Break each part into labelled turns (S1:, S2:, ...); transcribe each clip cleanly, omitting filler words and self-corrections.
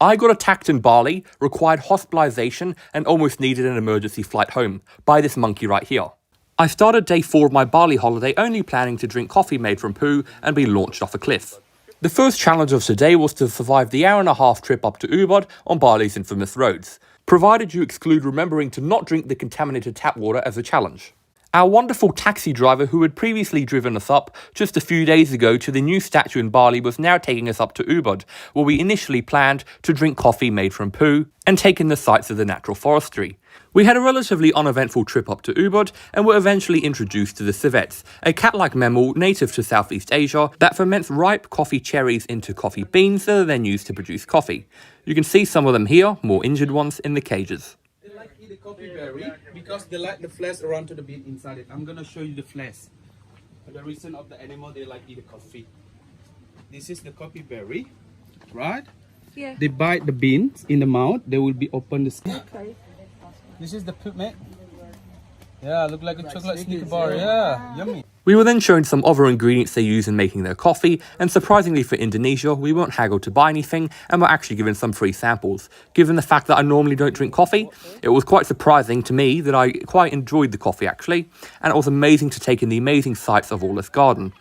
S1: I got attacked in Bali, required hospitalization, and almost needed an emergency flight home by this monkey right here. I started day 4 of my Bali holiday only planning to drink coffee made from poo and be launched off a cliff. The first challenge of today was to survive the hour-and-a-half trip up to Ubud on Bali's infamous roads, provided you exclude remembering to not drink the contaminated tap water as a challenge. Our wonderful taxi driver who had previously driven us up just a few days ago to the new statue in Bali was now taking us up to Ubud, where we initially planned to drink coffee made from poo and take in the sights of the natural forestry. We had a relatively uneventful trip up to Ubud and were eventually introduced to the civets, a cat-like mammal native to Southeast Asia that ferments ripe coffee cherries into coffee beans that are then used to produce coffee. You can see some of them here, more injured ones, in the cages.
S2: They like eat the coffee berry because they like the flesh around to the bean inside it. I'm gonna show you the flesh. The reason of the animal they like eat the coffee. This is the coffee berry, right?
S3: Yeah.
S2: They bite the beans in the mouth. They will be open the skin.
S3: Okay.
S2: This is the poop, mate. Yeah, look like a chocolate Snicker bar. Yeah, yummy.
S1: We were then shown some other ingredients they use in making their coffee, and surprisingly for Indonesia, we weren't haggled to buy anything and were actually given some free samples. Given the fact that I normally don't drink coffee, it was quite surprising to me that I quite enjoyed the coffee actually, and it was amazing to take in the amazing sights of all this garden.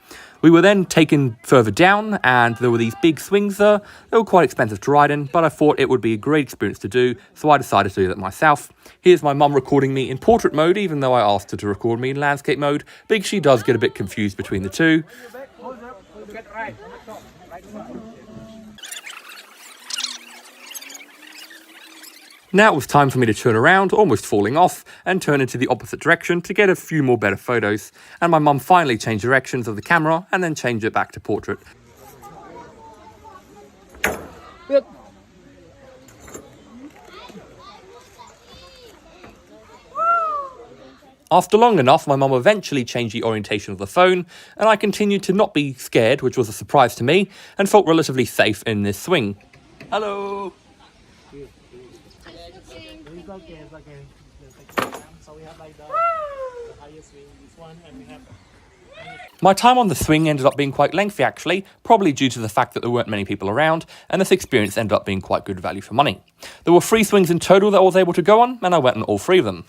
S1: We were then taken further down, and there were these big swings there. They were quite expensive to ride in, but I thought it would be a great experience to do, so I decided to do that myself. Here's my mum recording me in portrait mode, even though I asked her to record me in landscape mode, because she does get a bit confused between the two. Now it was time for me to turn around, almost falling off, and turn into the opposite direction to get a few more better photos. And my mum finally changed directions of the camera and then changed it back to portrait.
S3: Yep.
S1: After long enough, my mum eventually changed the orientation of the phone, and I continued to not be scared, which was a surprise to me, and felt relatively safe in this swing. Hello!
S4: It's okay. So we have like the highest swing, this one, and we have...
S1: My time on the swing ended up being quite lengthy actually, probably due to the fact that there weren't many people around, and this experience ended up being quite good value for money. There were 3 swings in total that I was able to go on, and I went on all 3 of them.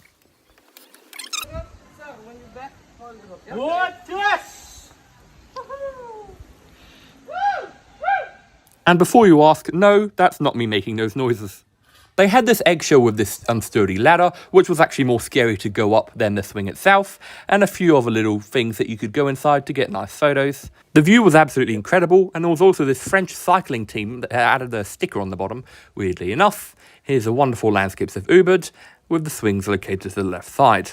S1: And before you ask, no, that's not me making those noises. They had this eggshell with this unsturdy ladder, which was actually more scary to go up than the swing itself, and a few other little things that you could go inside to get nice photos. The view was absolutely incredible, and there was also this French cycling team that added a sticker on the bottom, weirdly enough. Here's the wonderful landscapes of Ubud, with the swings located to the left side.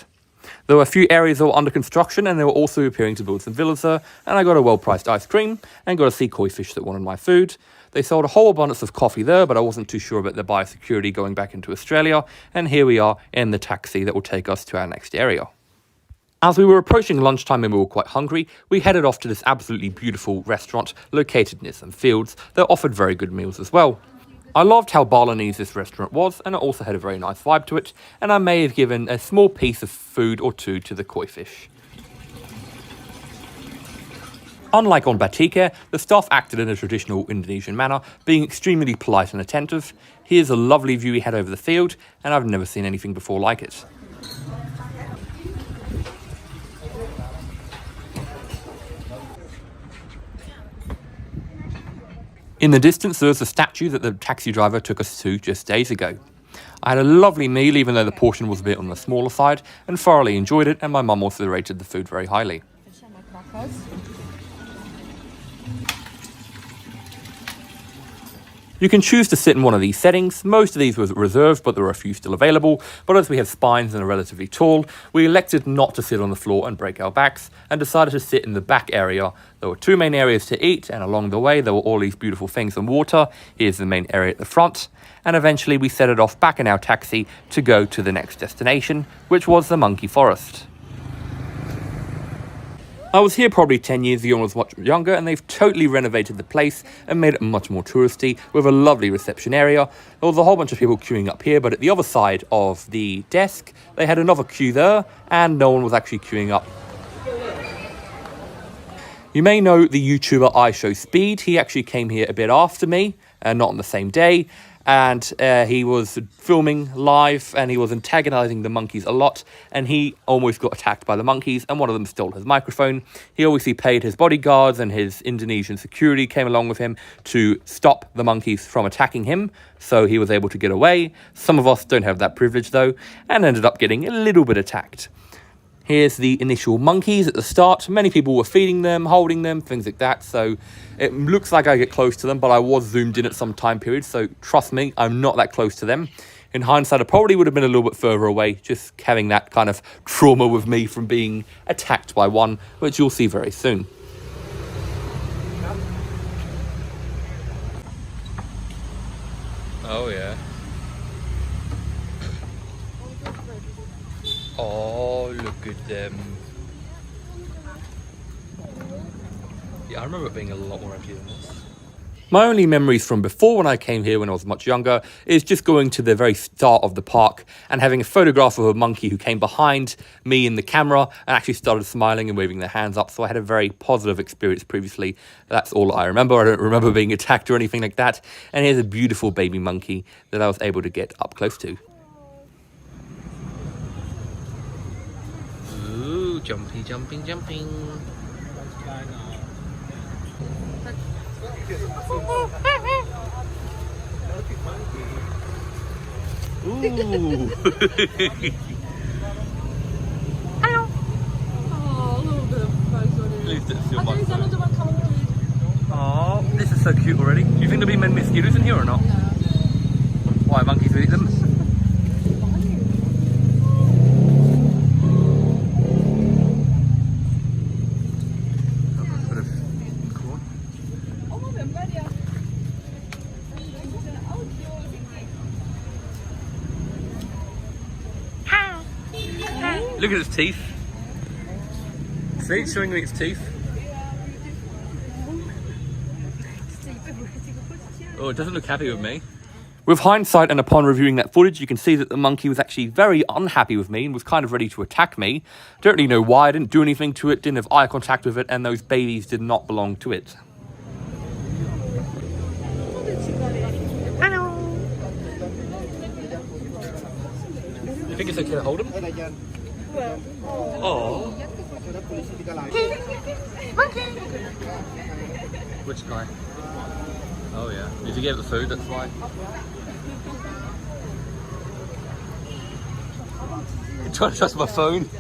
S1: There were a few areas that were under construction, and they were also appearing to build some villas there, and I got a well-priced ice cream, and got a sea koi fish that wanted my food. They sold a whole abundance of coffee there, but I wasn't too sure about the biosecurity going back into Australia, and here we are in the taxi that will take us to our next area. As we were approaching lunchtime and we were quite hungry, we headed off to this absolutely beautiful restaurant located near some fields that offered very good meals as well. I loved how Balinese this restaurant was, and it also had a very nice vibe to it, and I may have given a small piece of food or two to the koi fish. Unlike on Macaque, the staff acted in a traditional Indonesian manner, being extremely polite and attentive. Here's a lovely view we had over the field, and I've never seen anything before like it. In the distance, there's a statue that the taxi driver took us to just days ago. I had a lovely meal, even though the portion was a bit on the smaller side, and thoroughly enjoyed it, and my mum also rated the food very highly. You can choose to sit in one of these settings. Most of these were reserved, but there were a few still available. But as we have spines and are relatively tall, we elected not to sit on the floor and break our backs, and decided to sit in the back area. There were 2 main areas to eat, and along the way there were all these beautiful things and water. Here's the main area at the front, and eventually we set it off back in our taxi to go to the next destination, which was the Monkey Forrest. I was here probably 10 years ago and was much younger, and they've totally renovated the place and made it much more touristy with a lovely reception area. There was a whole bunch of people queuing up here, but at the other side of the desk, they had another queue there, and no one was actually queuing up. You may know the YouTuber I Show Speed. He actually came here a bit after me, not on the same day. and he was filming live, and he was antagonizing the monkeys a lot, and he almost got attacked by the monkeys, and one of them stole his microphone. He obviously paid his bodyguards, and his Indonesian security came along with him to stop the monkeys from attacking him, so he was able to get away. Some of us don't have that privilege though, and ended up getting a little bit attacked. Here's the initial monkeys at the start. Many people were feeding them, holding them, things like that. So it looks like I get close to them, but I was zoomed in at some time period. So trust me, I'm not that close to them. In hindsight, I probably would have been a little bit further away, just having that kind of trauma with me from being attacked by one, which you'll see very soon. Oh, yeah. Oh, look at them. Yeah, I remember it being a lot more empty than this. My only memories from before when I came here when I was much younger is just going to the very start of the park and having a photograph of a monkey who came behind me in the camera and actually started smiling and waving their hands up. So I had a very positive experience previously. That's all I remember. I don't remember being attacked or anything like that. And here's a beautiful baby monkey that I was able to get up close to. Ooh, jumpy, jumping, jumping. Ooh.
S3: Hello. Oh, a little bit of bugs on it.
S1: Please don't steal my phone. Oh, this is so cute already. Do you think there'll be many mosquitoes in here or not?
S3: No.
S1: Why, monkeys will eat them? Look at its teeth. See, it's showing me its teeth. Oh, it doesn't look happy with me. With hindsight and upon reviewing that footage, you can see that the monkey was actually very unhappy with me and was kind of ready to attack me. Don't really know why. I didn't do anything to it, didn't have eye contact with it, and those babies did not belong to it.
S3: Hello.
S1: You think it's okay to hold him? Oh.
S3: Monkey.
S1: Which guy? Oh yeah. Did you give it the food? That's why. You're trying to trust my phone.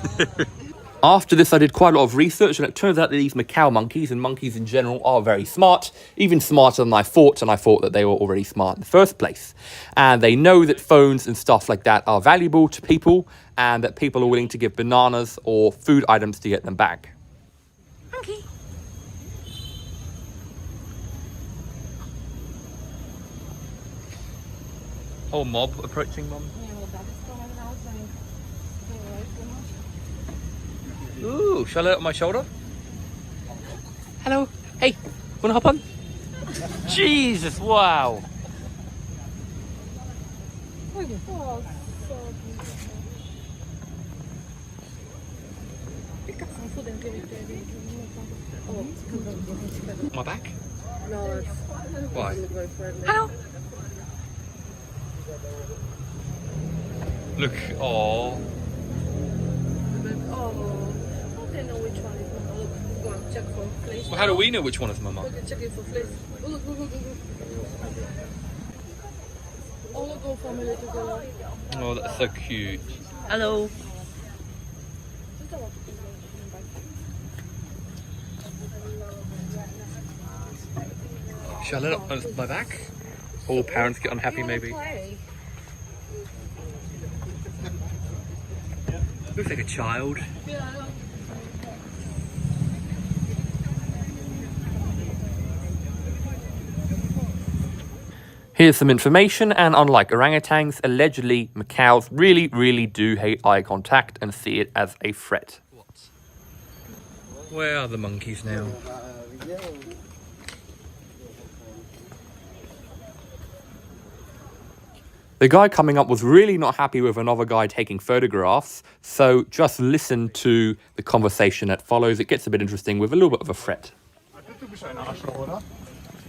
S1: After this, I did quite a lot of research, and it turns out that these Macaque monkeys and monkeys in general are very smart, even smarter than I thought, and I thought that they were already smart in the first place. And they know that phones and stuff like that are valuable to people, and that people are willing to give bananas or food items to get them back.
S3: Monkey.
S1: Whole mob approaching Mum. Ooh, shall I let it on my shoulder? Hello. Hey, wanna hop on? Jesus, wow. My back?
S3: No, it's
S1: Why?
S3: Hello.
S1: Look, oh.
S3: I don't know which one is Mama. Look, go on, check for fleas.
S1: Well, how do we know which one is Mama?
S3: Look, check it for fleas. Oh, look. Oh, look, go for a little girl.
S1: Oh, that's so cute. Hello. Shall I let it on my back? All parents get unhappy, maybe. Looks like a child. Here's some information, and unlike orangutans, allegedly macaques really do hate eye contact and see it as a threat. Where are the monkeys now? The guy coming up was really not happy with another guy taking photographs, so just listen to the conversation that follows. It gets a bit interesting with a little bit of a threat.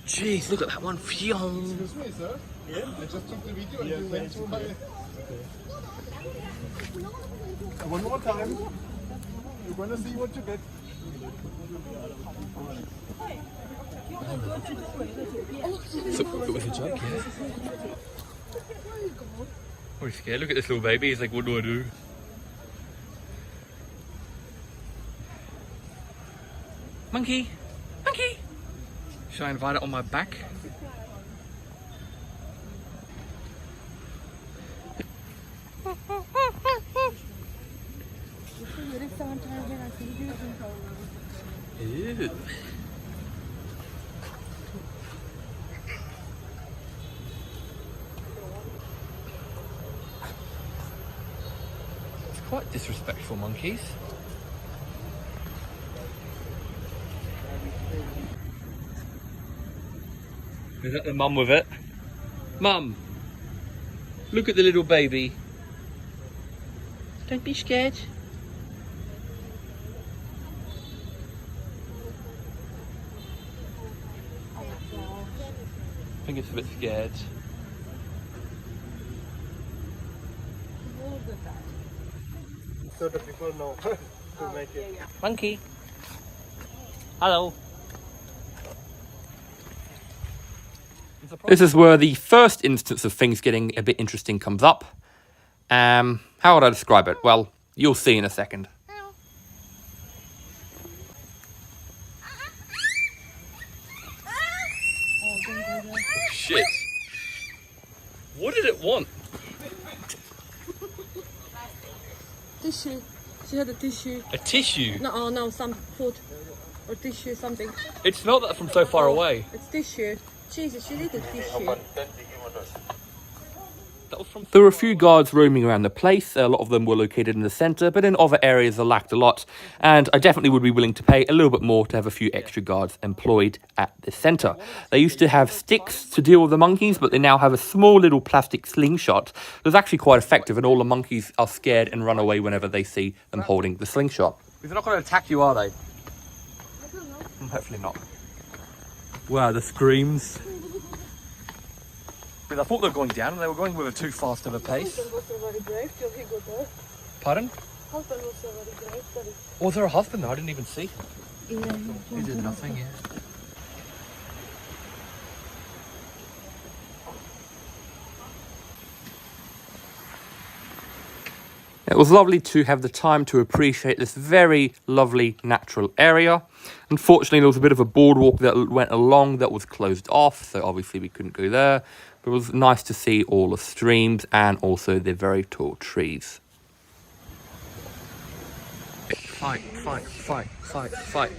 S1: Jeez, look at that one.
S4: Excuse me, sir.
S5: I just took the video and you went to my... One more time. You're gonna see what you get.
S1: So, it was a joke, yeah? Oh, he's scared. Look at this little baby. He's like, what do I do? Monkey! Monkey! Should I invite it on my back? Ew. It's quite disrespectful, monkeys. Is that the mum with it? Mum, look at the little baby. Don't be scared. I think it's a bit scared.
S5: So the people know to make it.
S1: Monkey. Hello. This is where the first instance of things getting a bit interesting comes up. How would I describe it? Well, you'll see in a second. Shit. What did it want?
S3: Tissue. She had a tissue.
S1: A tissue?
S3: No, no, some food. Or tissue, something.
S1: It smelled that from so far away.
S3: It's tissue. Jesus, she needed tissue.
S1: There were a few guards roaming around the place. A lot of them were located in the centre, but in other areas they lacked a lot. And I definitely would be willing to pay a little bit more to have a few extra guards employed at the centre. They used to have sticks to deal with the monkeys, but they now have a small little plastic slingshot that's actually quite effective, and all the monkeys are scared and run away whenever they see them holding the slingshot. They're not going to attack you, are they?
S3: I don't know.
S1: Hopefully not. Wow, the screams. I thought they were going down, and they were going with a too fast of a pace.
S3: Husband was very brave till he got there.
S1: Pardon?
S3: Husband was very brave. But
S1: Was there a husband there? I didn't even see.
S3: yeah,
S1: He did nothing, yeah. It was lovely to have the time to appreciate this very lovely natural area. Unfortunately, there was a bit of a boardwalk that went along that was closed off, so obviously we couldn't go there. But it was nice to see all the streams and also the very tall trees. Fight, fight, fight, fight, fight.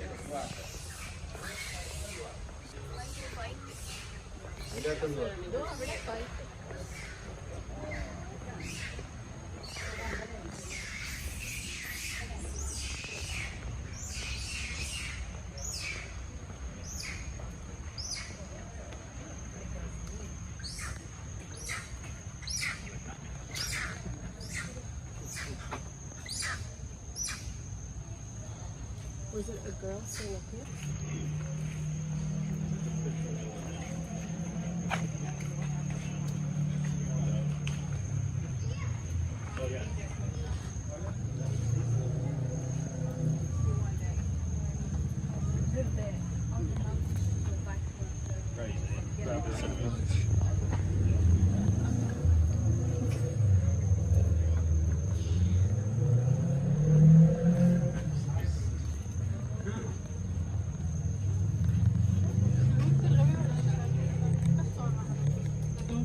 S3: was it a girl sitting up here?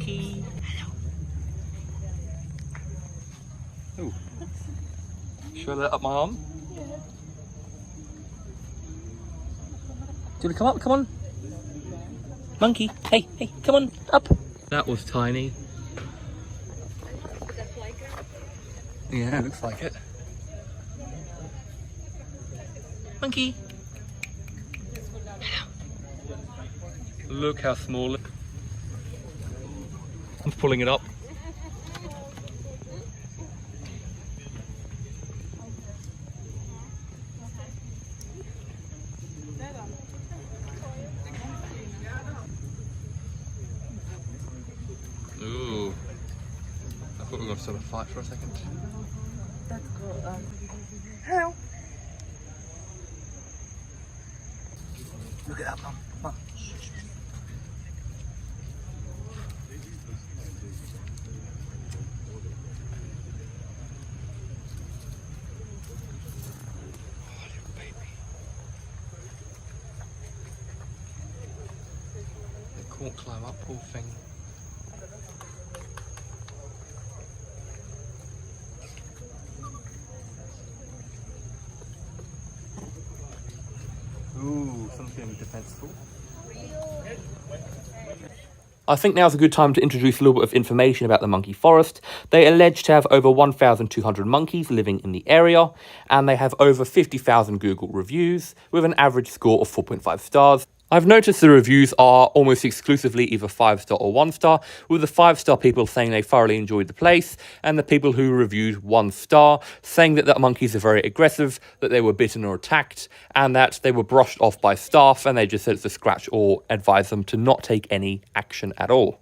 S1: Monkey. Oh. Should I let up my arm?
S3: Yeah.
S1: Do you want to come up? Come on. Monkey. Hey, hey, come on, up. That was tiny. Yeah, looks like it. Monkey. Look how small it is. I'm pulling it up. thought we were going to sort of fight for a second.
S3: That's cool. Hello.
S1: Look at that, Mum. Mum. Can't climb up, poor thing. Ooh, something defensible. I think now's a good time to introduce a little bit of information about the Monkey Forest. They allege to have over 1,200 monkeys living in the area, and they have over 50,000 Google reviews, with an average score of 4.5 stars. I've noticed the reviews are almost exclusively either 5-star or 1-star, with the 5-star people saying they thoroughly enjoyed the place, and the people who reviewed 1-star saying that the monkeys are very aggressive, that they were bitten or attacked, and that they were brushed off by staff and they just said it's a scratch or advise them to not take any action at all.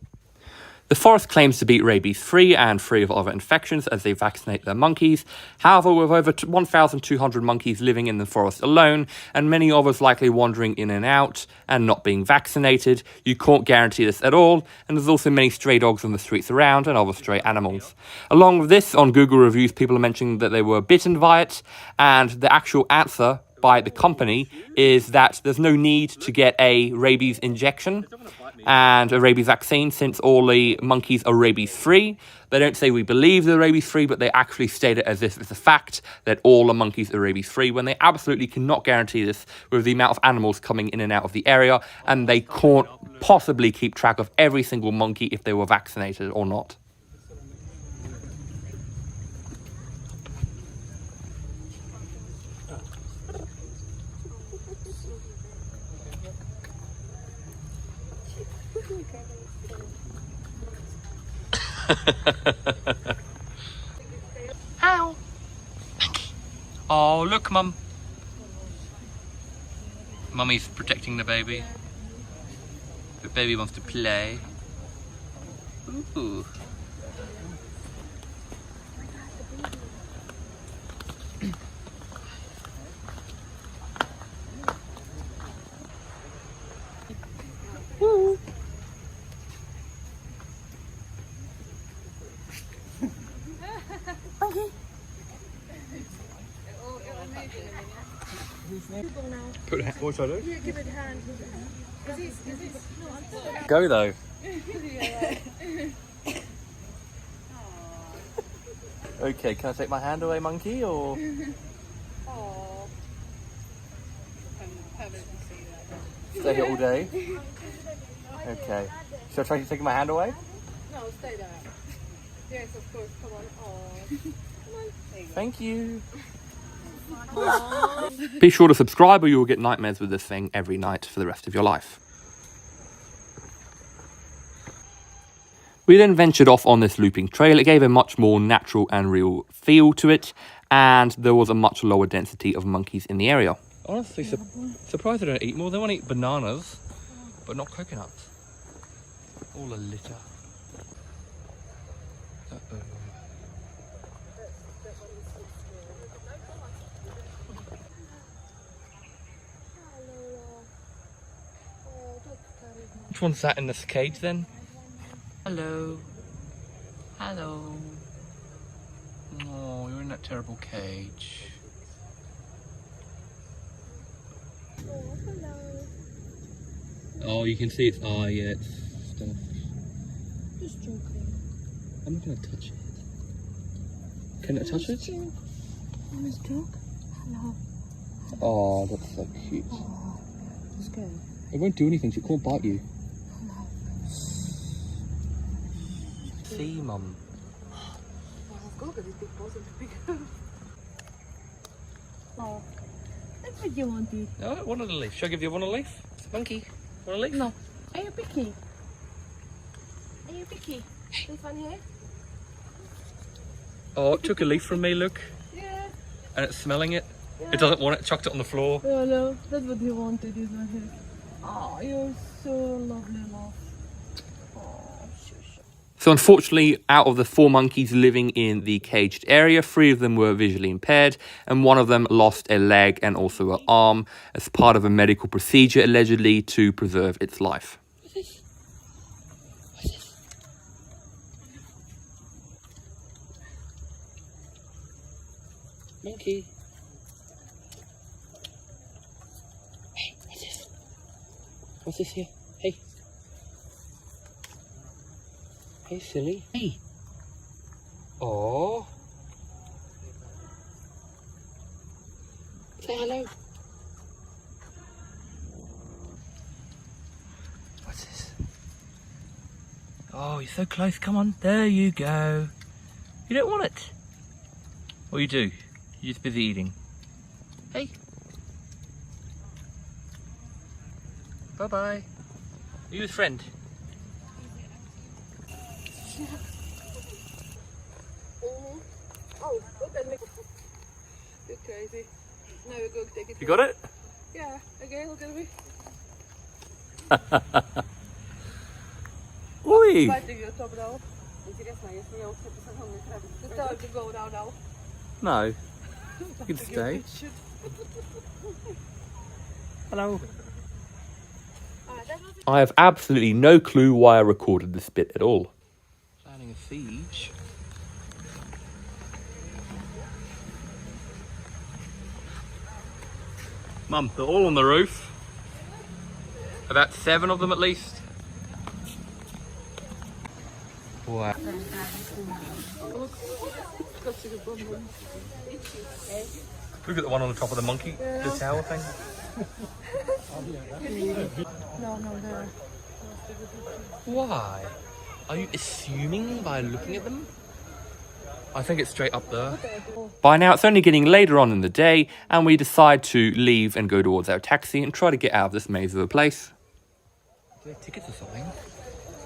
S1: The forest claims to be rabies-free and free of other infections as they vaccinate their monkeys. However, with over 1,200 monkeys living in the forest alone, and many others likely wandering in and out and not being vaccinated, you can't guarantee this at all, and there's also many stray dogs on the streets around and other stray animals. Along with this, on Google reviews, people are mentioning that they were bitten by it, and the actual answer by the company is that there's no need to get a rabies injection and a rabies vaccine since all the monkeys are rabies free. They don't say we believe they're rabies free, but they actually state it as if it's a fact that all the monkeys are rabies free, when they absolutely cannot guarantee this with the amount of animals coming in and out of the area, and they can't possibly keep track of every single monkey if they were vaccinated or not.
S3: Ow.
S1: Oh, look, Mum. Mummy's protecting the baby. The baby wants to play. Ooh. Put it, what should I do?
S3: Yeah, give it a hand.
S1: Go though. Okay, can I take my hand away, monkey, or?
S3: Oh.
S1: Stay here all day? Okay. Should I try to take my hand away?
S3: No, stay there. Yes, of course. Come on. Oh. Come on. There you go.
S1: Thank you. Be sure to subscribe or you will get nightmares with this thing every night for the rest of your life. We then ventured off on this looping trail. It gave a much more natural and real feel to it, and there was a much lower density of monkeys in the area. Honestly, surprised I don't eat more. They want to eat bananas, but not coconuts. All a litter. Uh-oh. Which one's that in this cage then? Hello. Hello. Oh, you're in that terrible cage.
S3: Oh, hello.
S1: Oh, you can see its eye, yeah, it's stuff.
S3: Just joking.
S1: I'm not gonna touch it. Can I touch it?
S3: Miss Joke. Hello.
S1: Oh, that's so cute.
S3: Oh, it's good.
S1: It won't do anything, it can't bite you.
S3: Hello.
S1: See, Mum.
S3: Oh, that's what you wanted.
S1: No, I wanted a leaf. Should I give you one a leaf? Monkey, want a leaf?
S3: No. Are you picky? Are you picky? This one here?
S1: Oh, it took a leaf from me, look.
S3: Yeah.
S1: And it's smelling it. It doesn't want it, chucked it on the floor.
S3: Oh no, that's what he wanted, this one here. Oh, you're so lovely, love. Oh, shush.
S1: So unfortunately, out of the 4 monkeys living in the caged area, 3 of them were visually impaired, and 1 of them lost a leg and also an arm as part of a medical procedure, allegedly to preserve its life. Monkey. Hey, what's this? What's this here? Hey. Hey, silly. Hey. Oh. Say hello. What's this? Oh, you're so close. Come on. There you go. You don't want it. Or you do. You're just busy eating. Hey. Bye-bye. Are you his friend?
S3: Oh, look at me. You're crazy. Now we go take it.
S1: You got it?
S3: Yeah, again, look at me.
S1: Oi!
S3: Biting your top now. Интересно, если я успею посадить, to tell it to go down now.
S1: No. You can stay. Hello. I have absolutely no clue why I recorded this bit at all. Planning a siege. Mum, they're all on the roof. About 7 of them at least. Wow. Look at the one on the top of the monkey, the tower thing.
S3: No, there.
S1: Why? Are you assuming by looking at them? I think it's straight up there. By now, it's only getting later on in the day, and we decide to leave and go towards our taxi and try to get out of this maze of a place. Do they have tickets or something?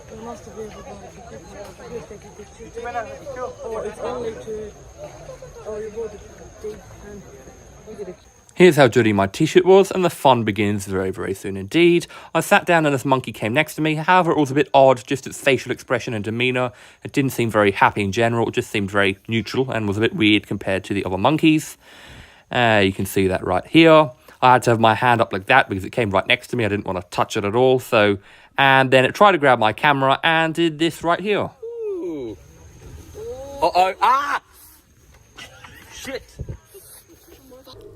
S3: There must be able to take a picture. Or it's only to... Or you bought the thing and we did it.
S1: Here's how dirty my t-shirt was, and the fun begins very, very soon indeed. I sat down and this monkey came next to me. However, it was a bit odd, just its facial expression and demeanour. It didn't seem very happy in general. It just seemed very neutral and was a bit weird compared to the other monkeys. You can see that right here. I had to have my hand up like that because it came right next to me. I didn't want to touch it at all. And then it tried to grab my camera and did this right here. Ooh. Uh-oh. Ah! Shit.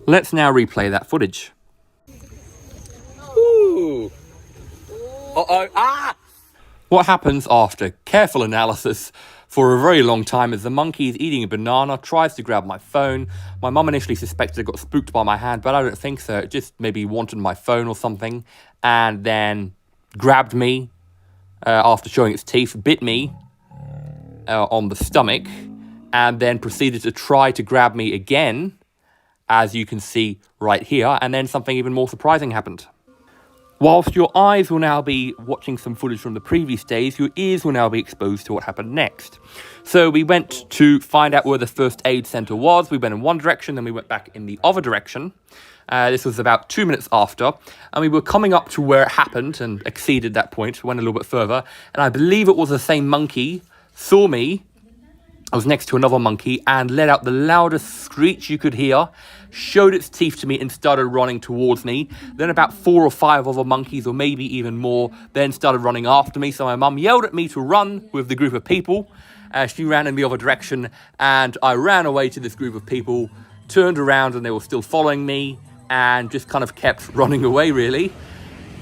S1: Let's now replay that footage. Ooh. Uh-oh. Ah! What happens after careful analysis for a very long time is the monkey is eating a banana, tries to grab my phone. My mum initially suspected it got spooked by my hand, but I don't think so. It just maybe wanted my phone or something, and then grabbed me after showing its teeth, bit me on the stomach, and then proceeded to try to grab me again, as you can see right here, and then something even more surprising happened. Whilst your eyes will now be watching some footage from the previous days, your ears will now be exposed to what happened next. So we went to find out where the first aid centre was. We went in one direction, then we went back in the other direction. This was about 2 minutes after, and we were coming up to where it happened and exceeded that point, went a little bit further, and I believe it was the same monkey saw me. I was next to another monkey and let out the loudest screech you could hear, showed its teeth to me and started running towards me. Then about 4 or 5 other monkeys, or maybe even more, then started running after me. So my mum yelled at me to run with the group of people. She ran in the other direction, and I ran away to this group of people, turned around, and they were still following me, and just kind of kept running away, really.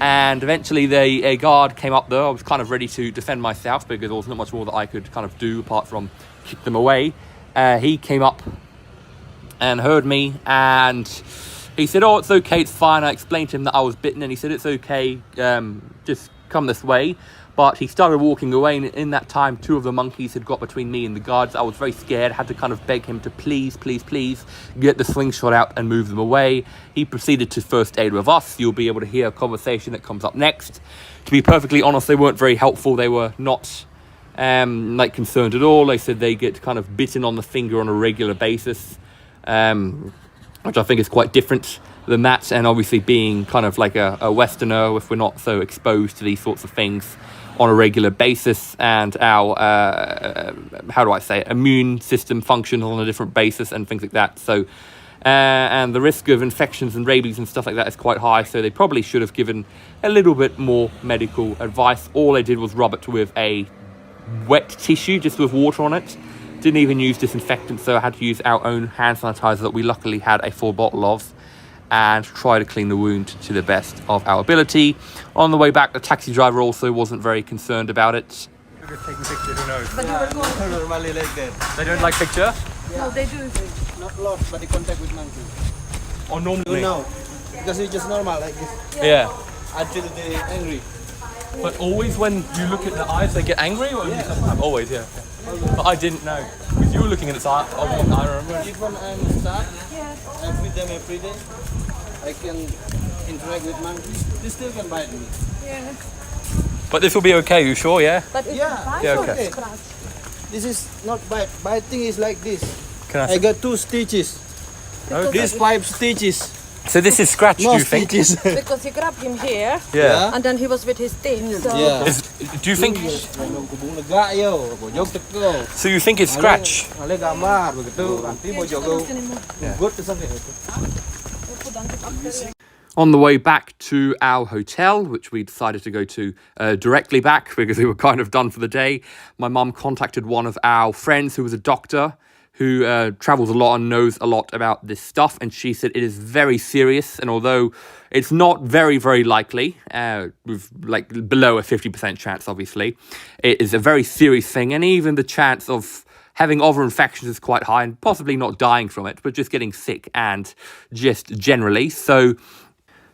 S1: And eventually a guard came up there. I was kind of ready to defend myself because there was not much more that I could kind of do apart from kick them away. He came up and heard me, and he said, "Oh, it's okay, it's fine." I explained to him that I was bitten, and he said, "It's okay, just come this way." But he started walking away, and in that time, 2 of the monkeys had got between me and the guards. I was very scared, had to kind of beg him to please get the slingshot out and move them away. He proceeded to first aid with us. You'll be able to hear a conversation that comes up next. To be perfectly honest, they weren't very helpful. They were not concerned at all. They said they get kind of bitten on the finger on a regular basis, which I think is quite different than that. And obviously being kind of like a Westerner, if we're not so exposed to these sorts of things on a regular basis, and our how do I say it, immune system functions on a different basis and things like that. So and the risk of infections and rabies and stuff like that is quite high, so they probably should have given a little bit more medical advice. All they did was rub it with a wet tissue just with water on it. Didn't even use disinfectant, so I had to use our own hand sanitizer that we luckily had a full bottle of, and try to clean the wound to the best of our ability. On the way back, the taxi driver also wasn't very concerned about it.
S5: We're just taking pictures, who knows?
S3: But you were going.
S2: Normally like that.
S1: They don't like picture?
S3: No, they do.
S2: Not lost, but the contact with monkey.
S1: Or normally?
S2: No, because it's just normal like this
S1: Yeah.
S2: until they angry.
S1: But always when you look at the eyes, they get angry? Or always, yeah. But I didn't know. Because you were looking at its eye, I remember.
S2: Even I'm stuck, I'm with them every day. I can interact with monkeys. They still can bite me.
S3: Yeah.
S1: But this will be okay, you sure, yeah?
S3: But it's
S2: Yeah.
S3: fine.
S1: Yeah,
S3: or
S1: okay.
S3: it's scratch?
S2: This is not bite. Biting is like this.
S1: Can
S2: I got 2 stitches. These 5 stitches.
S1: So this is scratch, do
S2: No
S1: you think?
S2: stitches.
S3: Because you grabbed him here,
S1: Yeah.
S3: and then he was with his teeth. So
S2: Yeah.
S1: Do you think? So you think it's scratch?
S2: Ada gambar begitu. Nanti mau jago good to something.
S1: On the way back to our hotel, which we decided to go to directly back because we were kind of done for the day, my mum contacted one of our friends who was a doctor who travels a lot and knows a lot about this stuff, and she said it is very serious, and although it's not very, very likely, with like below a 50% chance, obviously, it is a very serious thing, and even the chance of having other infections is quite high, and possibly not dying from it, but just getting sick and just generally. So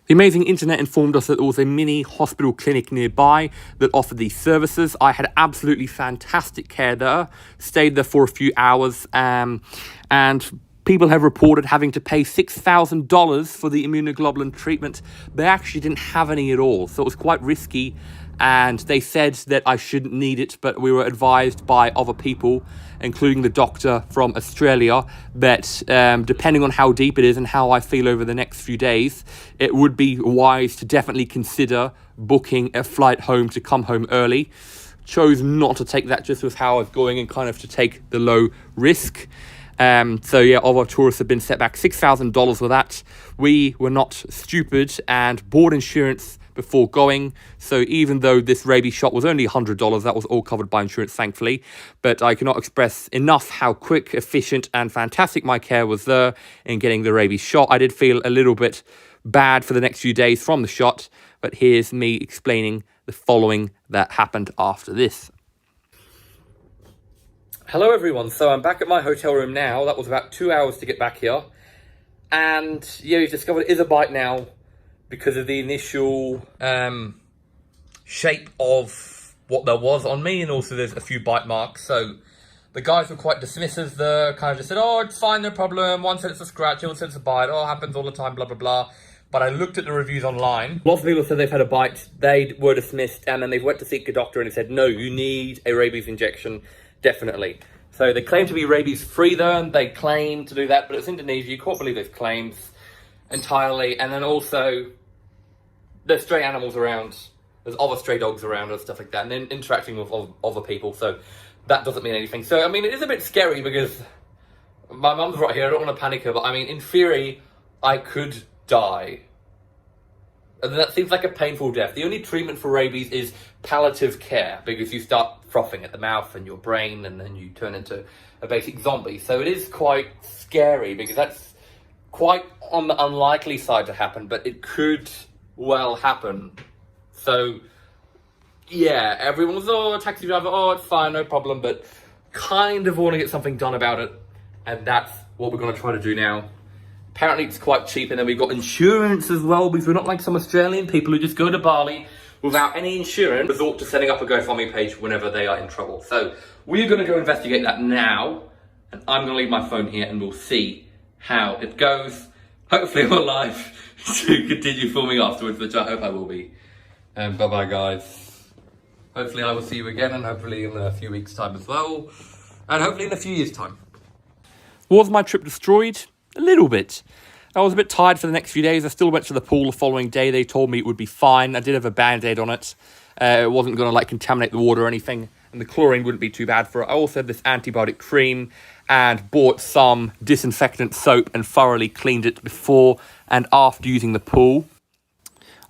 S1: the amazing internet informed us that there was a mini hospital clinic nearby that offered these services. I had absolutely fantastic care there, stayed there for a few hours, and people have reported having to pay $6,000 for the immunoglobulin treatment. They actually didn't have any at all, so it was quite risky, and they said that I shouldn't need it, but we were advised by other people, including the doctor from Australia, that depending on how deep it is and how I feel over the next few days, it would be wise to definitely consider booking a flight home to come home early. Chose not to take that just with how I was going and kind of to take the low risk. So yeah, all our tourists have been set back $6,000 with that. We were not stupid and bought insurance before going. So even though this rabies shot was only $100, that was all covered by insurance, thankfully. But I cannot express enough how quick, efficient, and fantastic my care was there in getting the rabies shot. I did feel a little bit bad for the next few days from the shot, but here's me explaining the following that happened after this. Hello everyone, so I'm back at my hotel room now. That was about 2 hours to get back here. And yeah, we've discovered it is a bite now because of the initial shape of what there was on me, and also there's a few bite marks. So the guys were quite dismissive there, kind of just said, oh, it's fine, no problem. One said it's a scratch, one said it's a bite, oh, it happens all the time, blah, blah, blah. But I looked at the reviews online. Lots of people said they've had a bite, they were dismissed, and then they went to seek a doctor and he said, no, you need a rabies injection. Definitely. So they claim to be rabies free though, and they claim to do that, but it's Indonesia, you can't believe those claims entirely. And then also, there's stray animals around, there's other stray dogs around and stuff like that, and then interacting with other people, so that doesn't mean anything. So, I mean, it is a bit scary because my mum's right here, I don't want to panic her, but I mean, in theory, I could die. And that seems like a painful death. The only treatment for rabies is palliative care, because you start frothing at the mouth and your brain, and then you turn into a basic zombie. So it is quite scary, because that's quite on the unlikely side to happen, but it could well happen. So yeah, everyone was, oh, taxi driver, oh, it's fine, no problem, but kind of want to get something done about it, and that's what we're going to try to do now. Apparently it's quite cheap, and then we've got insurance as well, because we're not like some Australian people who just go to Bali without any insurance, resort to setting up a GoFundMe page whenever they are in trouble. So we're going to go investigate that now, and I'm going to leave my phone here, and we'll see how it goes. Hopefully I'm alive to continue filming afterwards, which I hope I will be. And bye-bye, guys. Hopefully I will see you again, and hopefully in a few weeks' time as well, and hopefully in a few years' time. Was my trip destroyed? A little bit. I was a bit tired for the next few days. I still went to the pool the following day. They told me it would be fine. I did have a band-aid on it. It wasn't going to like contaminate the water or anything, and the chlorine wouldn't be too bad for it. I also had this antibiotic cream and bought some disinfectant soap and thoroughly cleaned it before and after using the pool.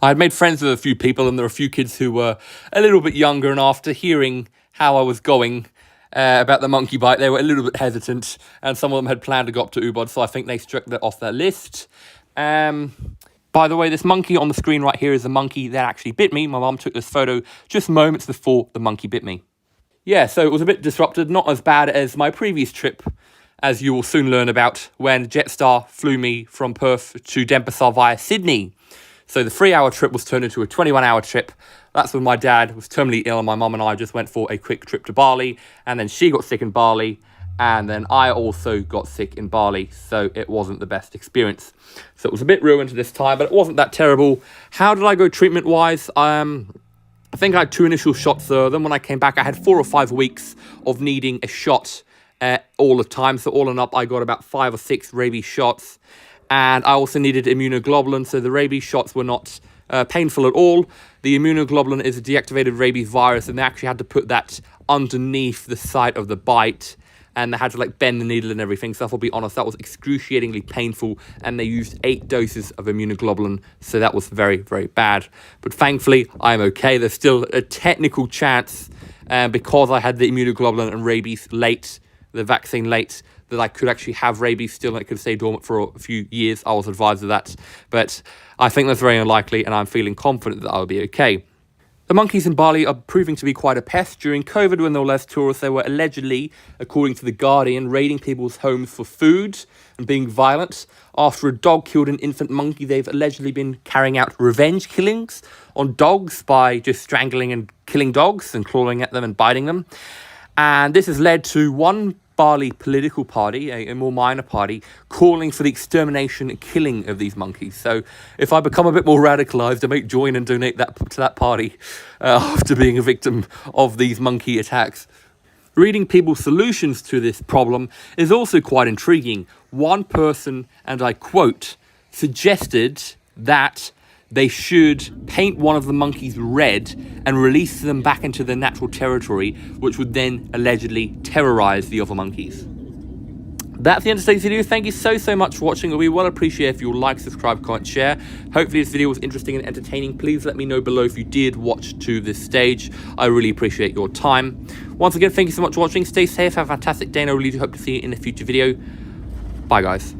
S1: I had made friends with a few people, and there were a few kids who were a little bit younger, and after hearing how I was going about the monkey bite, they were a little bit hesitant, and some of them had planned to go up to Ubud, so I think they struck that off their list. By the way, this monkey on the screen right here is the monkey that actually bit me. My mum took this photo just moments before the monkey bit me. Yeah, so it was a bit disrupted, not as bad as my previous trip, as you will soon learn about, when Jetstar flew me from Perth to Denpasar via Sydney. So the 3-hour trip was turned into a 21-hour trip. That's when my dad was terminally ill, and my mum and I just went for a quick trip to Bali, and then she got sick in Bali, and then I also got sick in Bali, so it wasn't the best experience. So it was a bit ruined this time, but it wasn't that terrible. How did I go treatment-wise? I think I had 2 initial shots there. Then when I came back, I had 4 or 5 weeks of needing a shot all the time. So all in up, I got about 5 or 6 rabies shots. And I also needed immunoglobulin, so the rabies shots were not painful at all. The immunoglobulin is a deactivated rabies virus, and they actually had to put that underneath the site of the bite, and they had to like bend the needle and everything. So I'll be honest, that was excruciatingly painful, and they used 8 doses of immunoglobulin, so that was very, very bad. But thankfully, I'm okay. There's still a technical chance, because I had the immunoglobulin and rabies late, the vaccine late, that I could actually have rabies still, and it could stay dormant for a few years. I was advised of that, but I think that's very unlikely, and I'm feeling confident that I'll be okay. The monkeys in Bali are proving to be quite a pest. During COVID, when there were less tourists, they were allegedly, according to The Guardian, raiding people's homes for food and being violent. After a dog killed an infant monkey, they've allegedly been carrying out revenge killings on dogs by just strangling and killing dogs and clawing at them and biting them. And this has led to one Bali political party, a more minor party, calling for the extermination and killing of these monkeys. So if I become a bit more radicalized, I might join and donate that to that party after being a victim of these monkey attacks. Reading people's solutions to this problem is also quite intriguing. One person, and I quote, suggested that they should paint one of the monkeys red and release them back into their natural territory, which would then allegedly terrorize the other monkeys. That's the end of today's video. Thank you so much for watching. We will appreciate if you like, subscribe, comment, share. Hopefully this video was interesting and entertaining. Please let me know below if you did watch to this stage. I really appreciate your time. Once again, thank you so much for watching. Stay safe, have a fantastic day, and I really do hope to see you in a future video. Bye, guys.